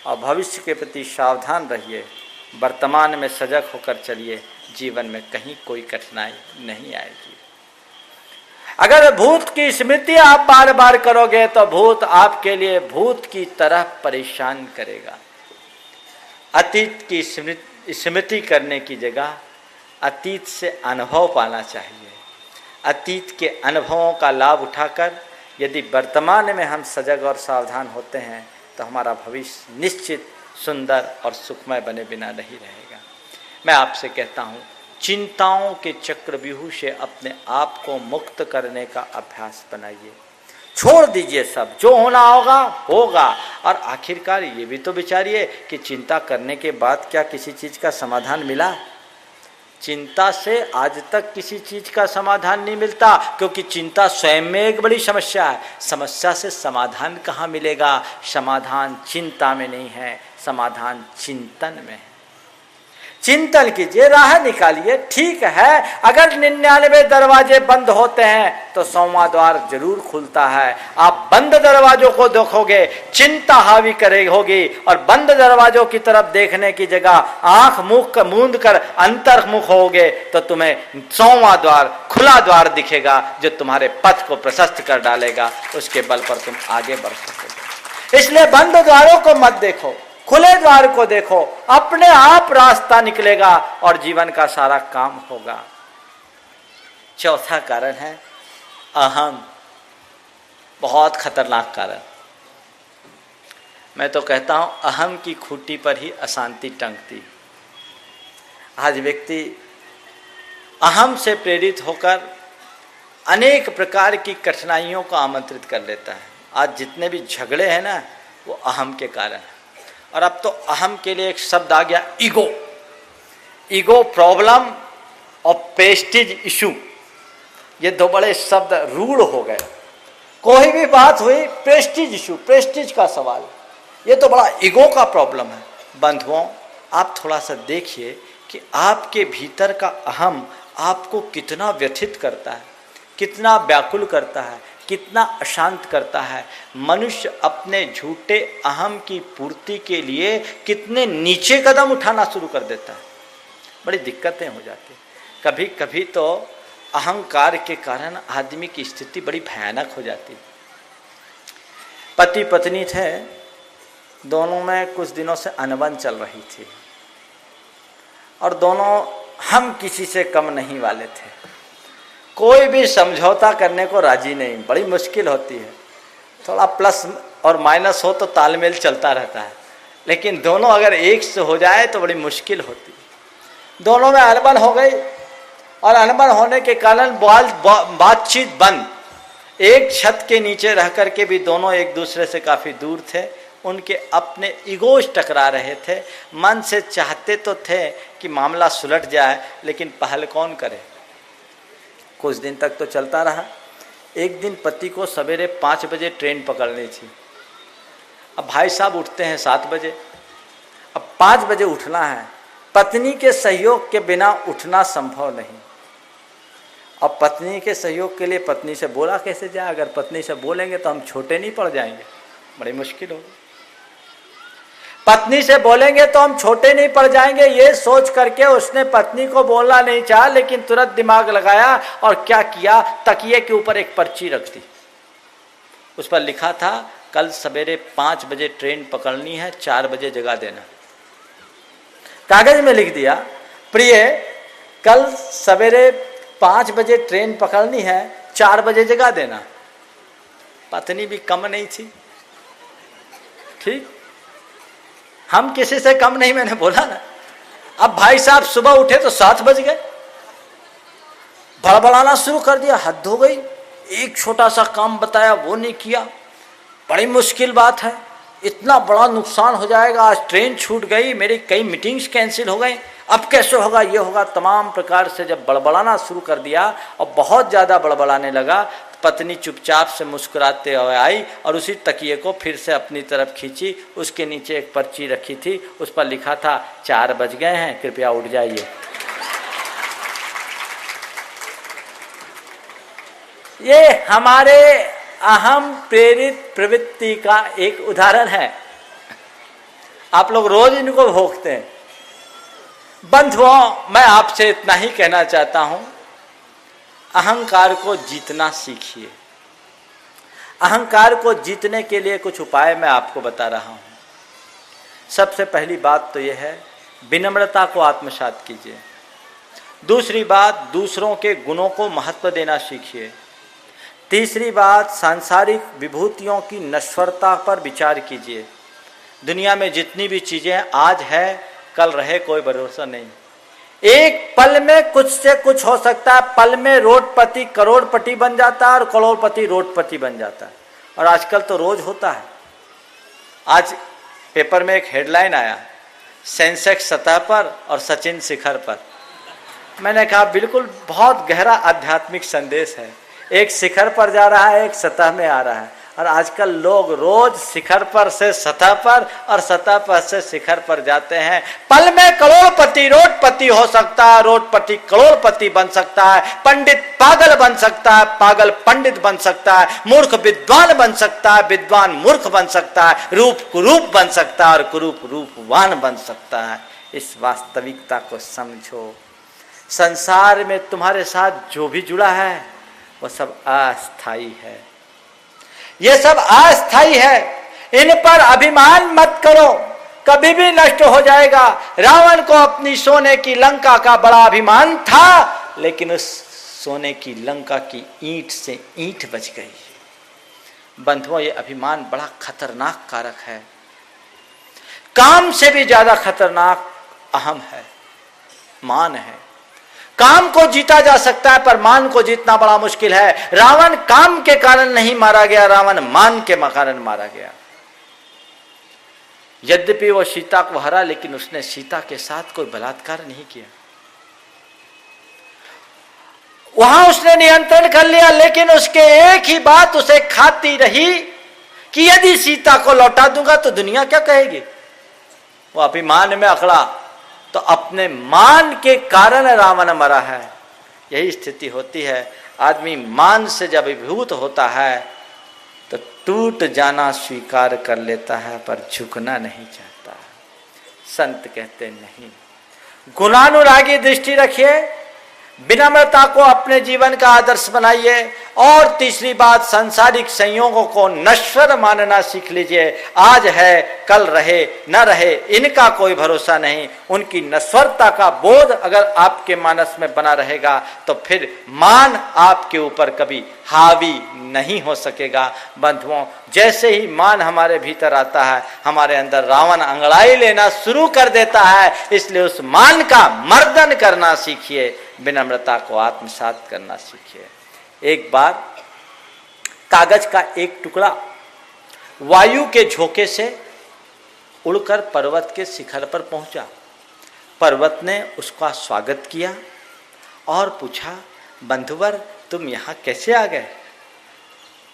और भविष्य के प्रति सावधान रहिए। वर्तमान में सजग होकर चलिए, जीवन में कहीं कोई कठिनाई नहीं आएगी। अगर भूत की स्मृति आप बार बार करोगे तो भूत आपके लिए भूत की तरह परेशान करेगा। अतीत की स्मृति करने की जगह अतीत से अनुभव पाना चाहिए। अतीत के अनुभवों का लाभ उठाकर यदि वर्तमान में हम सजग और सावधान होते हैं तो हमारा भविष्य निश्चित सुंदर और सुखमय बने बिना नहीं रहेगा। मैं आपसे कहता हूँ, चिंताओं के चक्रव्यूह से अपने आप को मुक्त करने का अभ्यास बनाइए। छोड़ दीजिए, सब जो होना होगा होगा। और आखिरकार ये भी तो विचारिए कि चिंता करने के बाद क्या किसी चीज़ का समाधान मिला? चिंता से आज तक किसी चीज का समाधान नहीं मिलता, क्योंकि चिंता स्वयं में एक बड़ी समस्या है। समस्या से समाधान कहाँ मिलेगा? समाधान चिंता में नहीं है, समाधान चिंतन में है। चिंतन कीजिए, राह निकालिए। ठीक है, अगर 99 दरवाजे बंद होते हैं तो 100वां द्वार जरूर खुलता है। आप बंद दरवाजों को देखोगे, चिंता हावी करे होगी, और बंद दरवाजों की तरफ देखने की जगह आंख मुख मूंद कर अंतर्मुख होगे तो तुम्हें 100वां द्वार, खुला द्वार दिखेगा, जो तुम्हारे पथ को प्रशस्त कर डालेगा। उसके बल पर तुम आगे बढ़ सकोगे। इसलिए बंद द्वारों को मत देखो, खुले द्वार को देखो, अपने आप रास्ता निकलेगा और जीवन का सारा काम होगा। चौथा कारण है अहम। बहुत खतरनाक कारण। मैं तो कहता हूं अहम की खूंटी पर ही अशांति टंगती। आज व्यक्ति अहम से प्रेरित होकर अनेक प्रकार की कठिनाइयों को आमंत्रित कर लेता है। आज जितने भी झगड़े हैं ना, वो अहम के कारण है। और अब तो अहम के लिए एक शब्द आ गया, ईगो। ईगो प्रॉब्लम और प्रेस्टीज इशू, ये दो बड़े शब्द रूढ़ हो गए। कोई भी बात हुई प्रेस्टीज इशू, प्रेस्टीज का सवाल, ये तो बड़ा ईगो का प्रॉब्लम है। बंधुओं, आप थोड़ा सा देखिए कि आपके भीतर का अहम आपको कितना व्यथित करता है, कितना व्याकुल करता है, कितना अशांत करता है। मनुष्य अपने झूठे अहम की पूर्ति के लिए कितने नीचे कदम उठाना शुरू कर देता है। बड़ी दिक्कतें हो जाती हैं। कभी कभी तो अहंकार के कारण आदमी की स्थिति बड़ी भयानक हो जाती है। पति पत्नी थे, दोनों में कुछ दिनों से अनबन चल रही थी और दोनों हम किसी से कम नहीं वाले थे। कोई भी समझौता करने को राजी नहीं, बड़ी मुश्किल होती है। थोड़ा प्लस और माइनस हो तो तालमेल चलता रहता है, लेकिन दोनों अगर एक से हो जाए तो बड़ी मुश्किल होती है। दोनों में अनबन हो गई और अनबन होने के कारण बातचीत बंद। एक छत के नीचे रह करके भी दोनों एक दूसरे से काफी दूर थे। उनके अपने ईगोज टकरा रहे थे। मन से चाहते तो थे कि मामला सुलट जाए, लेकिन पहल कौन करे। कुछ दिन तक तो चलता रहा। एक दिन पति को सवेरे 5 बजे ट्रेन पकड़नी थी। अब भाई साहब उठते हैं 7 बजे। अब 5 बजे उठना है। पत्नी के सहयोग के बिना उठना संभव नहीं। अब पत्नी के सहयोग के लिए पत्नी से बोला कैसे जाए। अगर पत्नी से बोलेंगे तो हम छोटे नहीं पड़ जाएंगे, बड़ी मुश्किल होगी। पत्नी से बोलेंगे तो हम छोटे नहीं पड़ जाएंगे, ये सोच करके उसने पत्नी को बोलना नहीं चाहा, लेकिन तुरंत दिमाग लगाया और क्या किया, तकिए के ऊपर एक पर्ची रख दी। उस पर लिखा था कल सवेरे 5 बजे ट्रेन पकड़नी है, 4 बजे जगा देना। कागज में लिख दिया, प्रिय कल सवेरे 5 बजे ट्रेन पकड़नी है, 4 बजे जगा देना। पत्नी भी कम नहीं थी। ठीक, हम किसी से कम नहीं, मैंने बोला ना। अब भाई साहब सुबह उठे तो 7 बज गए। बड़बड़ाना शुरू कर दिया, हद हो गई, एक छोटा सा काम बताया वो नहीं किया, बड़ी मुश्किल बात है, इतना बड़ा नुकसान हो जाएगा, आज ट्रेन छूट गई, मेरी कई मीटिंग्स कैंसिल हो गई, अब कैसे होगा, ये होगा। तमाम प्रकार से जब बड़बड़ाना शुरू कर दिया और बहुत ज़्यादा बड़बड़ाने लगा, पत्नी चुपचाप से मुस्कुराते हुए आई और उसी तकिए को फिर से अपनी तरफ खींची। उसके नीचे एक पर्ची रखी थी, उस पर लिखा था 4 बज गए हैं, कृपया उठ जाइए। ये हमारे अहम प्रेरित प्रवृत्ति का एक उदाहरण है। आप लोग रोज इनको भोगते हैं। बंधुओं, मैं आपसे इतना ही कहना चाहता हूं, अहंकार को जीतना सीखिए। अहंकार को जीतने के लिए कुछ उपाय मैं आपको बता रहा हूं। सबसे पहली बात तो यह है, विनम्रता को आत्मसात कीजिए। दूसरी बात, दूसरों के गुणों को महत्व देना सीखिए। तीसरी बात, सांसारिक विभूतियों की नश्वरता पर विचार कीजिए। दुनिया में जितनी भी चीजें आज है कल रहे, कोई भरोसा नहीं। एक पल में कुछ से कुछ हो सकता है। पल में रोडपति करोड़पति बन जाता है और करोड़पति रोडपति बन जाता है, और आजकल तो रोज होता है। आज पेपर में एक हेडलाइन आया, सेंसेक्स सतह पर और सचिन शिखर पर। मैंने कहा बिल्कुल, बहुत गहरा आध्यात्मिक संदेश है। एक शिखर पर जा रहा है, एक सतह में आ रहा है, और आजकल लोग रोज शिखर पर से सतह पर और सतह पर से शिखर पर जाते हैं। पल में करोड़पति रोडपति हो सकता है, रोडपति करोड़पति बन सकता है, पंडित पागल बन सकता है, पागल पंडित बन सकता है, मूर्ख विद्वान बन सकता है, विद्वान मूर्ख बन सकता है, रूप कुरूप बन सकता है और कुरूप रूपवान बन सकता है। इस वास्तविकता को समझो। संसार में तुम्हारे साथ जो भी जुड़ा है वो सब अस्थाई है। ये सब अस्थाई है, इन पर अभिमान मत करो, कभी भी नष्ट हो जाएगा। रावण को अपनी सोने की लंका का बड़ा अभिमान था, लेकिन उस सोने की लंका की ईंट से ईंट बच गई। बंधुओं, ये अभिमान बड़ा खतरनाक कारक है। काम से भी ज्यादा खतरनाक अहम है, मान है। काम को जीता जा सकता है, पर मान को जीतना बड़ा मुश्किल है। रावण काम के कारण नहीं मारा गया, रावण मान के कारण मारा गया। यद्यपि वो सीता को हरा, लेकिन उसने सीता के साथ कोई बलात्कार नहीं किया। वहां उसने नियंत्रण कर लिया, लेकिन उसके एक ही बात उसे खाती रही कि यदि सीता को लौटा दूंगा तो दुनिया क्या कहेगी। वो अभिमान में अकड़ा, तो अपने मान के कारण रावण मरा है। यही स्थिति होती है। आदमी मान से जब विभूत होता है तो टूट जाना स्वीकार कर लेता है, पर झुकना नहीं चाहता। संत कहते नहीं, गुणानुरागी दृष्टि रखिए, विनम्रता को अपने जीवन का आदर्श बनाइए और तीसरी बात, सांसारिक संयोगों को नश्वर मानना सीख लीजिए। आज है, कल रहे न रहे, इनका कोई भरोसा नहीं। उनकी नश्वरता का बोध अगर आपके मानस में बना रहेगा तो फिर मान आपके ऊपर कभी हावी नहीं हो सकेगा। बंधुओं, जैसे ही मान हमारे भीतर आता है, हमारे अंदर रावण अंगड़ाई लेना शुरू कर देता है। इसलिए उस मान का मर्दन करना सीखिए, विनम्रता को आत्मसात करना सीखिए। एक बार कागज का एक टुकड़ा वायु के झोंके से उड़कर पर्वत के शिखर पर पहुंचा। पर्वत ने उसका स्वागत किया और पूछा, बंधुवर तुम यहां कैसे आ गए?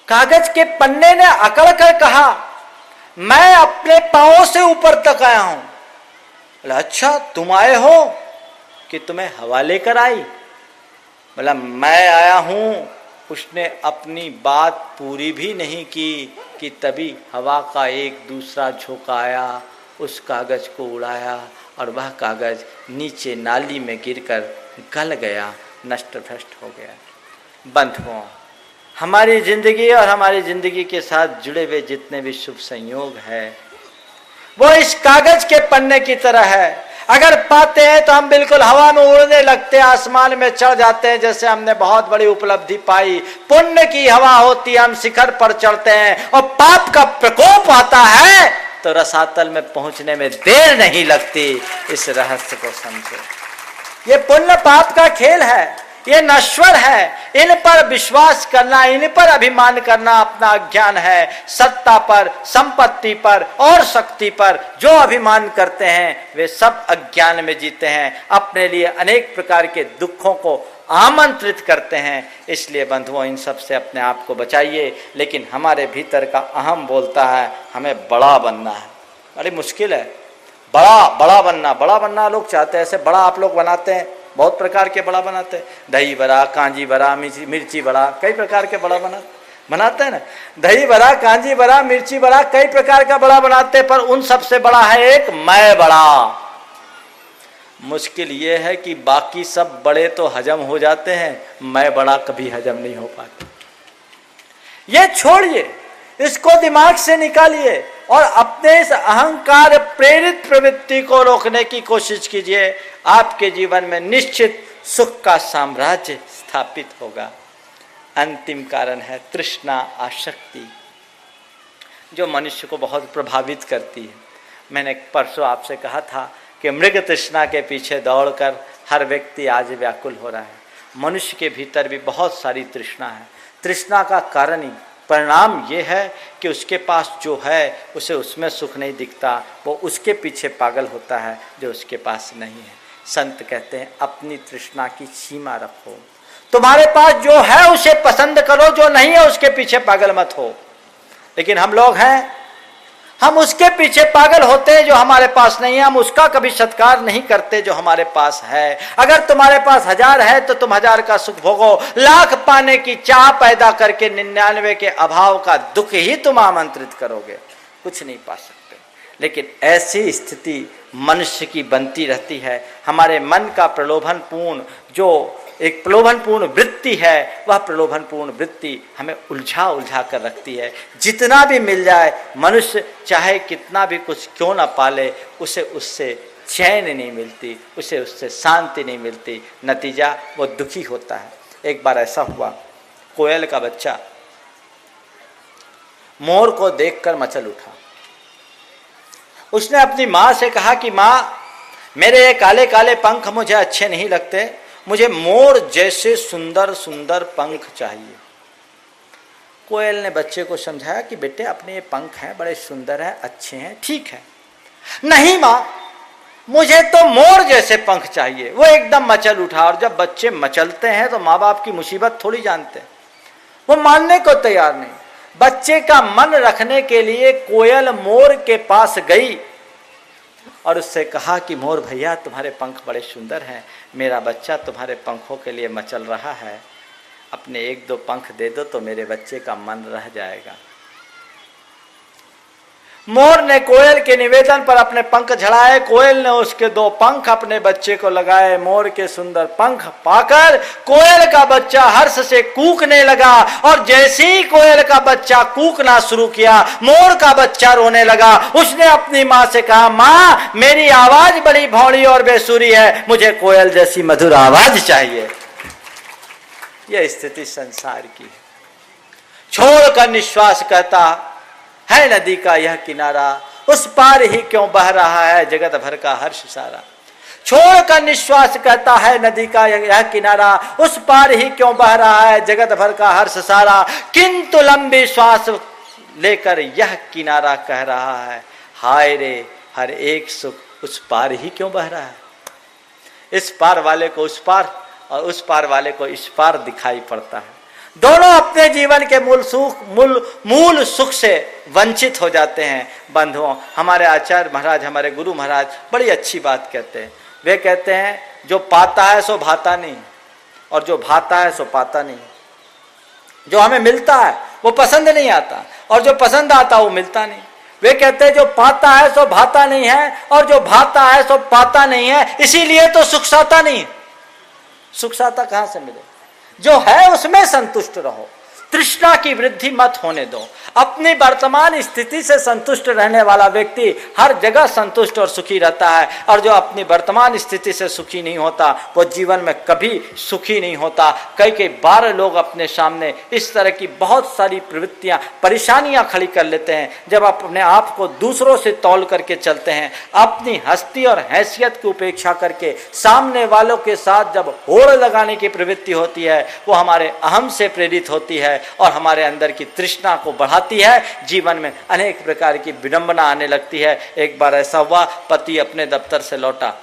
कागज के पन्ने ने अकड़ कर कहा, मैं अपने पांवों से ऊपर तक आया हूं। बोला, अच्छा तुम आए हो कि तुम्हें हवा लेकर आई? बोला, मैं आया हूं। उसने अपनी बात पूरी भी नहीं की कि तभी हवा का एक दूसरा झोंका आया, उस कागज को उड़ाया और वह कागज नीचे नाली में गिरकर गल गया, नष्ट भ्रष्ट हो गया। बंधुओं, हमारी जिंदगी और हमारी जिंदगी के साथ जुड़े हुए जितने भी शुभ संयोग है वो इस कागज के पन्ने की तरह है। अगर पाते हैं तो हम बिल्कुल हवा में उड़ने लगते हैं, आसमान में चढ़ जाते हैं, जैसे हमने बहुत बड़ी उपलब्धि पाई। पुण्य की हवा होती है, हम शिखर पर चढ़ते हैं। और पाप का प्रकोप आता है तो रसातल में पहुंचने में देर नहीं लगती। इस रहस्य को समझो। ये पुण्य पाप का खेल है, ये नश्वर है। इन पर विश्वास करना, इन पर अभिमान करना अपना अज्ञान है। सत्ता पर, संपत्ति पर और शक्ति पर जो अभिमान करते हैं वे सब अज्ञान में जीते हैं, अपने लिए अनेक प्रकार के दुखों को आमंत्रित करते हैं। इसलिए बंधुओं, इन सब से अपने आप को बचाइए। लेकिन हमारे भीतर का अहम बोलता है हमें बड़ा बनना है। बड़ी मुश्किल है बड़ा बनना लोग चाहते हैं। ऐसे बड़ा आप लोग बनाते हैं, बहुत प्रकार के बड़ा बनाते हैं। दही बड़ा, कांजी बड़ा, मिर्ची बड़ा, कई प्रकार के बड़ा बनाते हैं ना। दही बड़ा, कांजी बड़ा, मिर्ची बड़ा, कई प्रकार का बड़ा बनाते हैं। पर उन सबसे बड़ा है एक मैं बड़ा। मुश्किल ये है कि बाकी सब बड़े तो हजम हो जाते हैं, मैं बड़ा कभी हजम नहीं हो पाता। ये छोड़िए, इसको दिमाग से निकालिए और अपने इस अहंकार प्रेरित प्रवृत्ति को रोकने की कोशिश कीजिए। आपके जीवन में निश्चित सुख का साम्राज्य स्थापित होगा। अंतिम कारण है तृष्णा, आसक्ति, जो मनुष्य को बहुत प्रभावित करती है। मैंने परसों आपसे कहा था कि मृग तृष्णा के पीछे दौड़कर हर व्यक्ति आज व्याकुल हो रहा है। मनुष्य के भीतर भी बहुत सारी तृष्णा है। तृष्णा का कारण ही परिणाम ये है कि उसके पास जो है उसे उसमें सुख नहीं दिखता, वो उसके पीछे पागल होता है जो उसके पास नहीं है। संत कहते हैं अपनी तृष्णा की सीमा रखो। तुम्हारे पास जो है उसे पसंद करो, जो नहीं है उसके पीछे पागल मत हो। लेकिन हम लोग हैं, हम उसके पीछे पागल होते हैं जो हमारे पास नहीं है। हम उसका कभी सत्कार नहीं करते जो हमारे पास है। अगर तुम्हारे पास 1000 है तो तुम 1000 का सुख भोगो। लाख पाने की चाह पैदा करके 99 के अभाव का दुख ही तुम आमंत्रित करोगे, कुछ नहीं पा सकते। लेकिन ऐसी स्थिति मनुष्य की बनती रहती है। हमारे मन का प्रलोभनपूर्ण जो एक प्रलोभनपूर्ण वृत्ति है, वह प्रलोभनपूर्ण वृत्ति हमें उलझा कर रखती है। जितना भी मिल जाए, मनुष्य चाहे कितना भी कुछ क्यों ना पाले, उसे उससे चैन नहीं मिलती, उसे उससे शांति नहीं मिलती। नतीजा वो दुखी होता है। एक बार ऐसा हुआ, कोयल का बच्चा मोर को देखकर मचल उठा। उसने अपनी माँ से कहा कि माँ, मेरे ये काले काले पंख मुझे अच्छे नहीं लगते, मुझे मोर जैसे सुंदर सुंदर पंख चाहिए। कोयल ने बच्चे को समझाया कि बेटे अपने ये पंख हैं, बड़े सुंदर हैं, अच्छे हैं, ठीक है। नहीं माँ, मुझे तो मोर जैसे पंख चाहिए। वो एकदम मचल उठा। और जब बच्चे मचलते हैं तो माँ बाप की मुसीबत थोड़ी जानते हैं, वो मानने को तैयार नहीं। बच्चे का मन रखने के लिए कोयल मोर के पास गई और उससे कहा कि मोर भैया, तुम्हारे पंख बड़े सुंदर हैं, मेरा बच्चा तुम्हारे पंखों के लिए मचल रहा है, अपने 1-2 पंख दे दो तो मेरे बच्चे का मन रह जाएगा। मोर ने कोयल के निवेदन पर अपने पंख झड़ाए, कोयल ने उसके 2 पंख अपने बच्चे को लगाए। मोर के सुंदर पंख पाकर कोयल का बच्चा हर्ष से कूकने लगा, और जैसे ही कोयल का बच्चा कूकना शुरू किया, मोर का बच्चा रोने लगा। उसने अपनी माँ से कहा, माँ मेरी आवाज बड़ी भौड़ी और बेसुरी है, मुझे कोयल जैसी मधुर आवाज चाहिए। यह स्थिति संसार की है। छोड़कर निश्वास कहता है नदी का यह किनारा, उस पार ही क्यों बह रहा है जगत भर का हर्ष सारा। छोड़कर निश्वास कहता है नदी का यह किनारा, उस पार ही क्यों बह रहा है जगत भर का हर्ष सारा। किंतु लंबी श्वास लेकर यह किनारा कह रहा है, हाय रे हर एक सुख उस पार ही क्यों बह रहा है। इस पार वाले को उस पार और उस पार वाले को इस पार दिखाई पड़ता है। दोनों अपने जीवन के मूल सुख से वंचित हो जाते हैं। बंधुओं, हमारे आचार्य महाराज, हमारे गुरु महाराज बड़ी अच्छी बात कहते हैं। वे कहते हैं जो पाता है सो भाता नहीं, और जो भाता है सो पाता नहीं। जो हमें मिलता है वो पसंद नहीं आता, और जो पसंद आता वो मिलता नहीं। वे कहते हैं जो पाता है सो भाता नहीं है, और जो भाता है सो पाता नहीं है, इसीलिए तो सुख साता नहीं। सुख साता कहां से मिले? जो है उसमें संतुष्ट रहो, तृष्णा की वृद्धि मत होने दो। अपनी वर्तमान स्थिति से संतुष्ट रहने वाला व्यक्ति हर जगह संतुष्ट और सुखी रहता है, और जो अपनी वर्तमान स्थिति से सुखी नहीं होता वो जीवन में कभी सुखी नहीं होता। कई बार लोग अपने सामने इस तरह की बहुत सारी प्रवृत्तियां, परेशानियां खड़ी कर लेते हैं। जब अपने आप को दूसरों से तौल करके चलते हैं, अपनी हस्ती और हैसियत की उपेक्षा करके सामने वालों के साथ जब होड़ लगाने की प्रवृत्ति होती है, वो हमारे अहम से प्रेरित होती है और हमारे अंदर की तृष्णा को बढ़ाती है। जीवन में अनेक प्रकार की विडंबना आने लगती है। एक बार ऐसा हुआ, पति अपने दफ्तर से लौटा,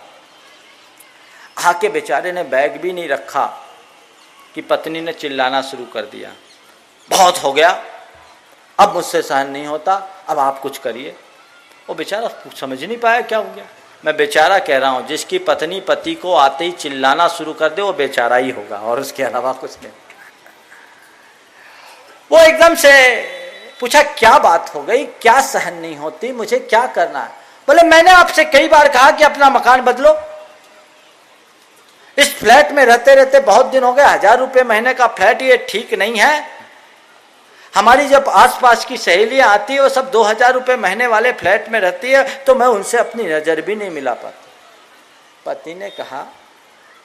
आके बेचारे ने बैग भी नहीं रखा कि पत्नी ने चिल्लाना शुरू कर दिया, बहुत हो गया, अब मुझसे सहन नहीं होता, अब आप कुछ करिए। वो बेचारा समझ नहीं पाया क्या हो गया। मैं बेचारा कह रहा हूं, जिसकी पत्नी पति को आते ही चिल्लाना शुरू कर दे वो बेचारा ही होगा, और उसके अलावा कुछ नहीं। वो एकदम से पूछा, क्या बात हो गई, क्या सहन नहीं होती, मुझे क्या करना है? बोले, मैंने आपसे कई बार कहा कि अपना मकान बदलो। इस फ्लैट में रहते रहते बहुत दिन हो गए, 1000 रुपये महीने का फ्लैट, ये ठीक नहीं है। हमारी जब आसपास की सहेलियां आती है वो सब 2000 रुपये महीने वाले फ्लैट में रहती है, तो मैं उनसे अपनी नजर भी नहीं मिला पाती। पति ने कहा,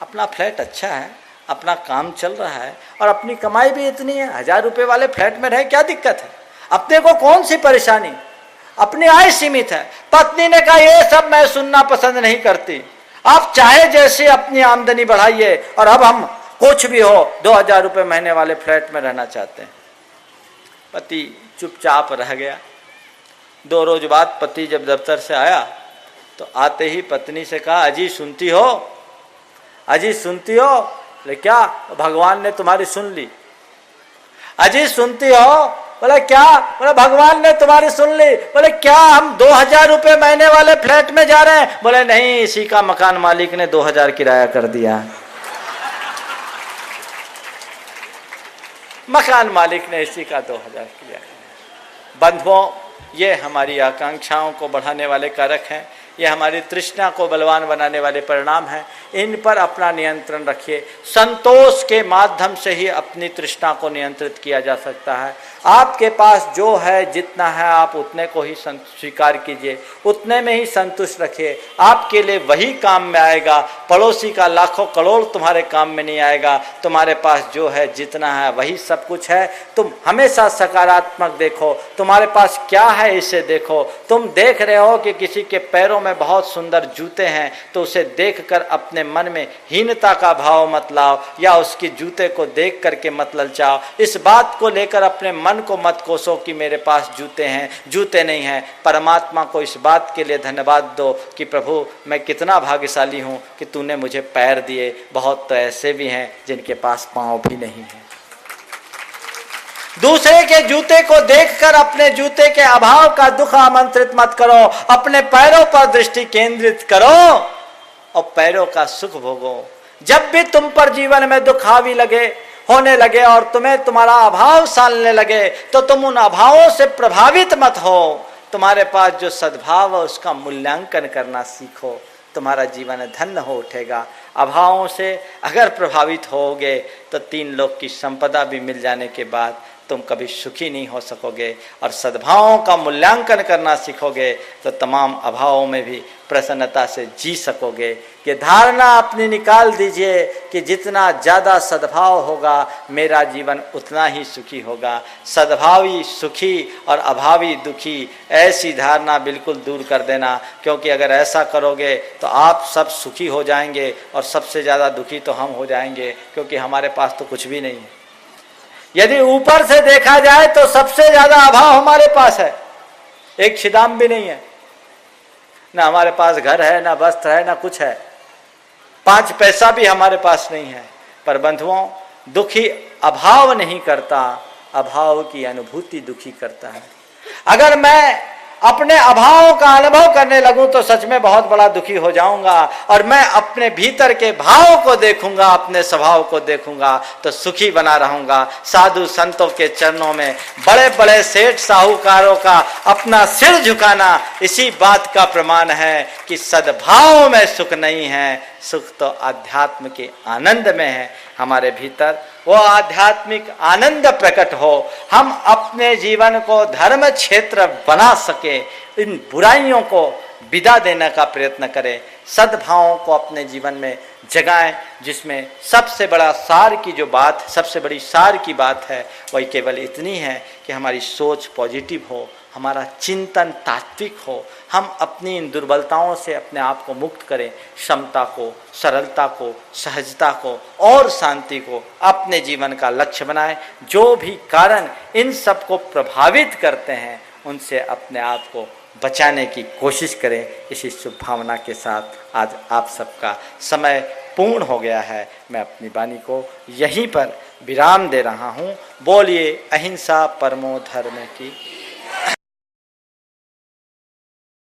अपना फ्लैट अच्छा है, अपना काम चल रहा है, और अपनी कमाई भी इतनी है, 1000 रुपये वाले फ्लैट में रहे क्या दिक्कत है, अपने को कौन सी परेशानी, अपनी आय सीमित है। पत्नी ने कहा, ये सब मैं सुनना पसंद नहीं करती, आप चाहे जैसे अपनी आमदनी बढ़ाइए, और अब हम कुछ भी हो 2000 रुपये महीने वाले फ्लैट में रहना चाहते हैं। पति चुपचाप रह गया। 2 रोज बाद पति जब दफ्तर से आया तो आते ही पत्नी से कहा, अजी सुनती हो, अजी सुनती हो? बोले, क्या? भगवान ने तुम्हारी सुन ली। अजी सुनती हो? बोले, क्या? बोले, भगवान ने तुम्हारी सुन ली। बोले, क्या हम 2000 रुपये महीने वाले फ्लैट में जा रहे हैं? बोले, नहीं, इसी का मकान मालिक ने 2000 किराया कर दिया। मकान मालिक ने इसी का 2000 किया। बंधुओं, ये हमारी आकांक्षाओं को बढ़ाने वाले कारक हैं, ये हमारी तृष्णा को बलवान बनाने वाले परिणाम हैं। इन पर अपना नियंत्रण रखिए। संतोष के माध्यम से ही अपनी तृष्णा को नियंत्रित किया जा सकता है। आपके पास जो है, जितना है, आप उतने को ही स्वीकार कीजिए, उतने में ही संतुष्ट रखिए। आपके लिए वही काम में आएगा, पड़ोसी का लाखों करोड़ तुम्हारे काम में नहीं आएगा। तुम्हारे पास जो है, जितना है, वही सब कुछ है। तुम हमेशा सकारात्मक देखो, तुम्हारे पास क्या है इसे देखो। तुम देख रहे हो कि किसी के पैरों में बहुत सुंदर जूते हैं, तो उसे देखकर अपने मन में हीनता का भाव मत लाओ, या उसकी जूते को देख करके मत ललचाओ। इस बात को लेकर अपने मन को मत कोसो कि मेरे पास जूते हैं, जूते नहीं हैं। परमात्मा को इस बात के लिए धन्यवाद दो कि प्रभु, मैं कितना भाग्यशाली हूँ कि तूने मुझे पैर दिए। बहुत तो ऐसे भी हैं जिनके पास पाँव भी नहीं है। दूसरे के जूते को देखकर अपने जूते के अभाव का दुख आमंत्रित मत करो, अपने पैरों पर दृष्टि केंद्रित करो और पैरों का सुख भोगो। जब भी तुम पर जीवन में दुख हावी होने लगे और तुम्हें तुम्हारा अभाव सालने लगे, तो तुम उन अभावों से प्रभावित मत हो। तुम्हारे पास जो सद्भाव है उसका मूल्यांकन करना सीखो, तुम्हारा जीवन धन्य हो उठेगा। अभावों से अगर प्रभावित होगे तो 3 लोक की संपदा भी मिल जाने के बाद तुम कभी सुखी नहीं हो सकोगे। और सद्भावों का मूल्यांकन करना सीखोगे तो तमाम अभावों में भी प्रसन्नता से जी सकोगे। ये धारणा अपनी निकाल दीजिए कि जितना ज़्यादा सद्भाव होगा मेरा जीवन उतना ही सुखी होगा। सद्भावी सुखी और अभावी दुखी, ऐसी धारणा बिल्कुल दूर कर देना, क्योंकि अगर ऐसा करोगे तो आप सब सुखी हो जाएंगे और सबसे ज़्यादा दुखी तो हम हो जाएंगे, क्योंकि हमारे पास तो कुछ भी नहीं है। यदि ऊपर से देखा जाए तो सबसे ज्यादा अभाव हमारे पास है, एक छिदाम भी नहीं है, ना हमारे पास घर है, ना वस्त्र है, ना कुछ है, 5 पैसा भी हमारे पास नहीं है। पर बंधुओं, दुखी अभाव नहीं करता, अभाव की अनुभूति दुखी करता है। अगर मैं अपने अभाव का अनुभव करने लगूं तो सच में बहुत बड़ा दुखी हो जाऊंगा, और मैं अपने भीतर के भाव को देखूंगा, अपने स्वभाव को देखूंगा तो सुखी बना रहूंगा। साधु संतों के चरणों में बड़े बड़े सेठ साहूकारों का अपना सिर झुकाना इसी बात का प्रमाण है कि सद्भाव में सुख नहीं है, सुख तो आध्यात्म के आनंद में है। हमारे भीतर वो आध्यात्मिक आनंद प्रकट हो, हम अपने जीवन को धर्म क्षेत्र बना सके, इन बुराइयों को विदा देने का प्रयत्न करें, सद्भावों को अपने जीवन में जगाएं, जिसमें सबसे बड़ा सार की जो बात, सबसे बड़ी सार की बात है वही केवल इतनी है कि हमारी सोच पॉजिटिव हो, हमारा चिंतन तात्विक हो, हम अपनी इन दुर्बलताओं से अपने आप को मुक्त करें, क्षमता को, सरलता को, सहजता को और शांति को अपने जीवन का लक्ष्य बनाएं। जो भी कारण इन सब को प्रभावित करते हैं उनसे अपने आप को बचाने की कोशिश करें। इसी शुभ भावना के साथ आज आप सबका समय पूर्ण हो गया है। मैं अपनी वाणी को यहीं पर विराम दे रहा हूँ। बोलिए अहिंसा परमो धर्म की।